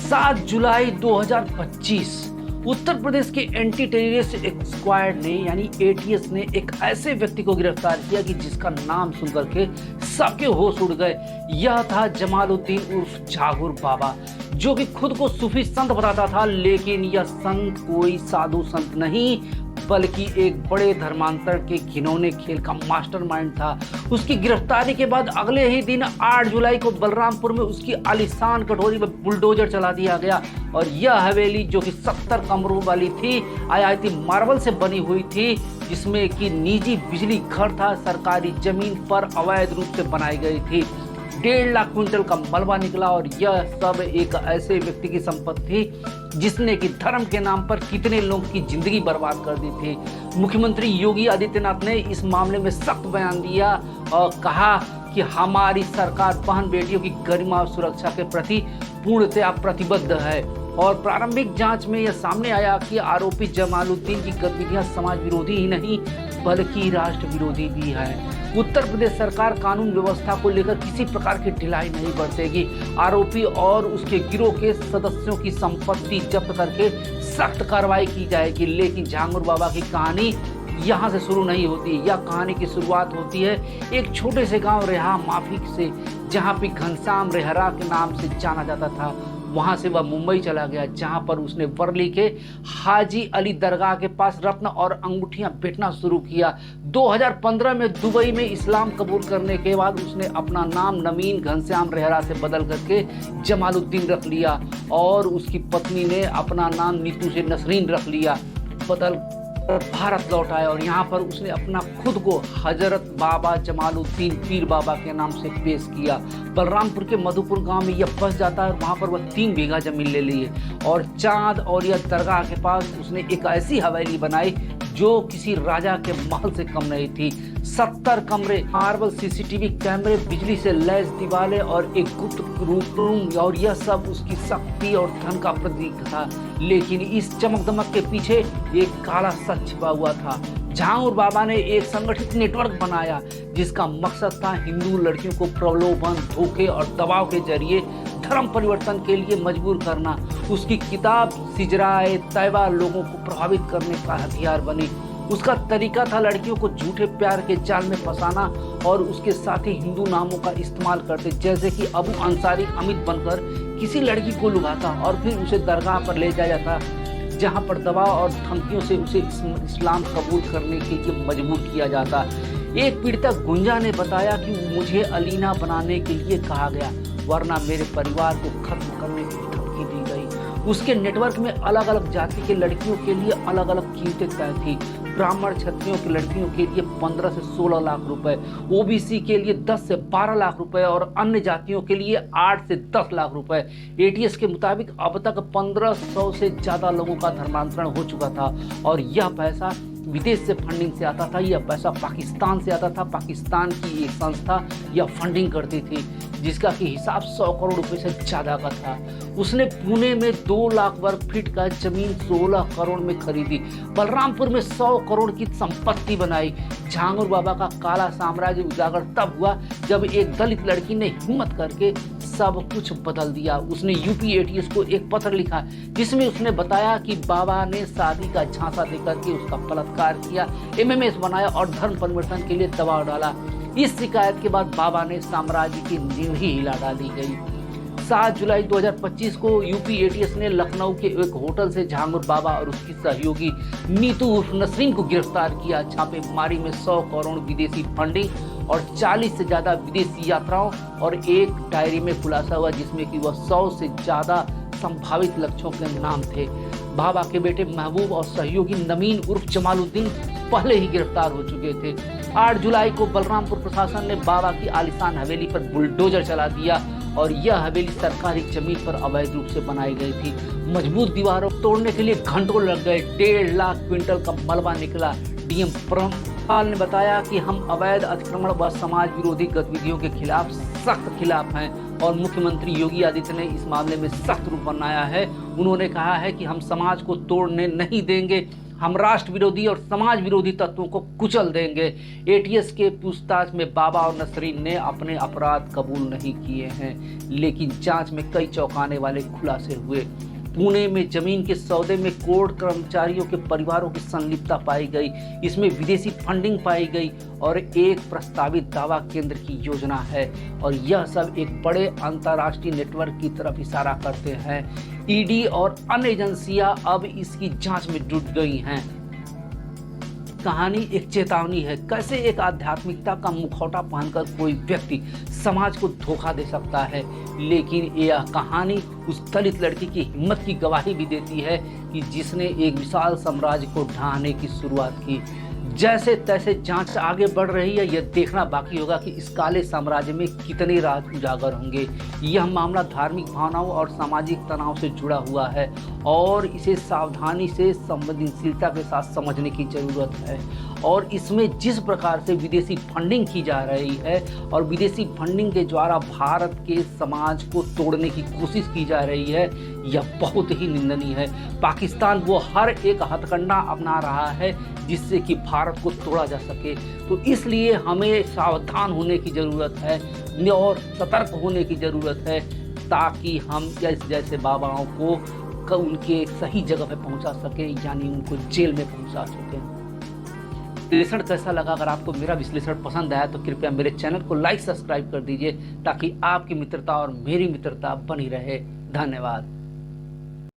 7 जुलाई 2025 उत्तर प्रदेश के anti terrorist squad ने यानी एटीएस ने एक ऐसे व्यक्ति को गिरफ्तार किया कि जिसका नाम सुनकर के सबके होश उड़ गए। यह था जमालुद्दीन उर्फ झागुर बाबा, जो कि खुद को सूफी संत बताता था, लेकिन यह संत कोई साधु संत नहीं बल्कि एक बड़े धर्मांतर के घिनौने खेल का मास्टरमाइंड था। उसकी गिरफ्तारी के बाद अगले ही दिन 8 जुलाई को बलरामपुर में उसकी आलीशान कटोरी में बुलडोजर चला दिया गया और यह हवेली जो कि 70 कमरों वाली थी, आयाती मार्बल से बनी हुई थी, जिसमें कि निजी बिजली घर था, सरकारी जमीन पर अवैध रूप से बनाई गई थी। 1.5 लाख क्विंटल का मलबा निकला और यह सब एक ऐसे व्यक्ति की संपत्ति थी जिसने कि धर्म के नाम पर कितने लोगों की जिंदगी बर्बाद कर दी थी। मुख्यमंत्री योगी आदित्यनाथ ने इस मामले में सख्त बयान दिया और कहा कि हमारी सरकार बहन बेटियों की गरिमा और सुरक्षा के प्रति पूर्णतया प्रतिबद्ध है। और प्रारंभिक जांच में यह सामने आया कि आरोपी जमालुद्दीन की गतिविधियां समाज विरोधी ही नहीं बल्कि राष्ट्र विरोधी भी है। उत्तर प्रदेश सरकार कानून व्यवस्था को लेकर किसी प्रकार की ढिलाई नहीं बरतेगी। आरोपी और उसके गिरोह के सदस्यों की संपत्ति जब्त करके सख्त कार्रवाई की जाएगी। लेकिन झांगुर बाबा की कहानी यहाँ से शुरू नहीं होती। यह कहानी की शुरुआत होती है एक छोटे से गांव रेहा माफी से, जहाँ पे घनश्याम रेहरा के नाम से जाना जाता था। वहां से वह मुंबई चला गया, जहां पर उसने वर्ली के हाजी अली दरगाह के पास रत्न और अंगूठियां बेचना शुरू किया। 2015 में दुबई में इस्लाम कबूल करने के बाद उसने अपना नाम नवीन घनश्याम रेहरा से बदल करके जमालुद्दीन रख लिया और उसकी पत्नी ने अपना नाम नीतू से नसरीन रख लिया। बदल भारत लौट आया और यहाँ पर उसने अपना खुद को हजरत बाबा जमालुद्दीन पीर बाबा के नाम से पेश किया। बलरामपुर के मधुपुर गांव में यह बस जाता है और वहाँ पर वह 3 बीघा जमीन ले ली है और चांद और यह दरगाह के पास उसने एक ऐसी हवेली बनाई जो किसी राजा के महल से कम नहीं थी। 70 कमरे, मार्बल, सीसीटीवी कैमरे, बिजली से लैस दीवारें और एक गुप्त रूम और यह सब उसकी शक्ति और धन का प्रतीक था। लेकिन इस चमक दमक के पीछे एक काला सच छिपा हुआ था। झांगुर बाबा ने एक संगठित नेटवर्क बनाया जिसका मकसद था हिंदू लड़कियों को प्रलोभन, धोखे और दबाव के जरिए धर्म परिवर्तन के लिए मजबूर करना। उसकी किताब सिजराए तैयबा लोगों को प्रभावित करने का हथियार बनी। उसका तरीका था लड़कियों को झूठे प्यार के जाल में फंसाना और उसके साथी हिंदू नामों का इस्तेमाल करते, जैसे कि अबू अंसारी अमित बनकर किसी लड़की को लुभाता और फिर उसे दरगाह पर ले जाया जाता, जहां पर दबाव और धमकियों से उसे इस्लाम कबूल करने के लिए मजबूर किया जाता। एक पीड़िता गुंजा ने बताया कि मुझे अलीना बनाने के लिए कहा गया, वरना मेरे परिवार को खत्म करने की धमकी दी गई। उसके नेटवर्क में अलग अलग जाति के लड़कियों के लिए अलग अलग कीमतें तय थी। ब्राह्मण क्षत्रियों की लड़कियों के लिए 15 से 16 लाख रुपए, ओबीसी के लिए 10 से 12 लाख रुपए और अन्य जातियों के लिए 8 से 10 लाख रुपए। एटीएस के मुताबिक अब तक 1500 से ज्यादा लोगों का धर्मांतरण हो चुका था और यह पैसा विदेश से फंडिंग से आता था। यह पैसा पाकिस्तान से आता था। पाकिस्तान की एक संस्था यह फंडिंग करती थी जिसका कि हिसाब 100 करोड़ रुपए से ज्यादा का था। उसने पुणे में 2 लाख वर्ग फीट का जमीन 16 करोड़ में खरीदी। बलरामपुर में 100 करोड़ की संपत्ति बनाई। झांगुर बाबा का काला साम्राज्य उजागर तब हुआ जब एक दलित लड़की ने हिम्मत करके सब कुछ बदल दिया। उसने यूपी एटीएस को एक पत्र लिखा जिसमें उसने बताया कि बाबा ने शादी का झांसा देकर के उसका बलात्कार किया, एमएमएस बनाया और धर्म परिवर्तन के लिए दबाव डाला। इस शिकायत के बाद बाबा ने साम्राज्य की नींव ही हिला डाली गई। 7 जुलाई 2025 को यूपी एटीएस ने लखनऊ के एक होटल से झांगुर बाबा और उसकी सहयोगी नीतू उर्फ नसरीन को गिरफ्तार किया। छापेमारी में 100 करोड़ विदेशी फंडिंग और 40 से ज्यादा विदेशी यात्राओं और एक डायरी में खुलासा हुआ जिसमें कि वह 100 से ज्यादा संभावित लक्ष्यों के नाम थे। बाबा के बेटे महबूब और सहयोगी नवीन उर्फ जमालुद्दीन पहले ही गिरफ्तार हो चुके थे। 8 जुलाई को बलरामपुर प्रशासन ने बाबा की आलीशान हवेली पर बुलडोजर चला दिया और यह हवेली सरकारी जमीन पर अवैध रूप से बनाई गई थी। मजबूत दीवारों को तोड़ने के लिए घंटों लग गए। 1.5 लाख क्विंटल का मलबा निकला। डीएम परमपाल ने बताया कि हम अवैध अतिक्रमण व समाज विरोधी गतिविधियों के खिलाफ सख्त खिलाफ हैं और मुख्यमंत्री योगी आदित्यनाथ ने इस मामले में सख्त रूप बनाया है। उन्होंने कहा है कि हम समाज को तोड़ने नहीं देंगे हम राष्ट्र विरोधी और समाज विरोधी तत्वों को कुचल देंगे। एटीएस के पूछताछ में बाबा और नसरीन ने अपने अपराध कबूल नहीं किए हैं, लेकिन जांच में कई चौंकाने वाले खुलासे हुए। पुणे में जमीन के सौदे में कोर्ट कर्मचारियों के परिवारों की संलिप्तता पाई गई, इसमें विदेशी फंडिंग पाई गई और एक प्रस्तावित दावा केंद्र की योजना है, और यह सब एक बड़े अंतर्राष्ट्रीय नेटवर्क की तरफ इशारा करते हैं। ईडी और अन्य एजेंसियां अब इसकी जांच में जुट गई हैं। कहानी एक चेतावनी है, कैसे एक आध्यात्मिकता का मुखौटा पहनकर कोई व्यक्ति समाज को धोखा दे सकता है। लेकिन यह कहानी उस दलित लड़की की हिम्मत की गवाही भी देती है कि जिसने एक विशाल साम्राज्य को ढाने की शुरुआत की। जैसे तैसे जांच आगे बढ़ रही है, यह देखना बाकी होगा कि इस काले साम्राज्य में कितने राज उजागर होंगे। यह मामला धार्मिक भावनाओं और सामाजिक तनाव से जुड़ा हुआ है और इसे सावधानी से संवेदनशीलता के साथ समझने की जरूरत है। और इसमें जिस प्रकार से विदेशी फंडिंग की जा रही है और विदेशी फंडिंग के द्वारा भारत के समाज को तोड़ने की कोशिश की जा रही है, यह बहुत ही निंदनीय है। पाकिस्तान वो हर एक हथकंडा अपना रहा है जिससे कि भारत को तोड़ा जा सके। तो इसलिए हमें सावधान होने की ज़रूरत है और सतर्क होने की ज़रूरत है, ताकि हम जैसे बाबाओं को उनके सही जगह पे पहुंचा सकें, यानी उनको जेल में पहुंचा सकें। विश्लेषण कैसा लगा? अगर आपको मेरा विश्लेषण पसंद आया तो कृपया मेरे चैनल को लाइक सब्सक्राइब कर दीजिए, ताकि आपकी मित्रता और मेरी मित्रता बनी रहे। धन्यवाद।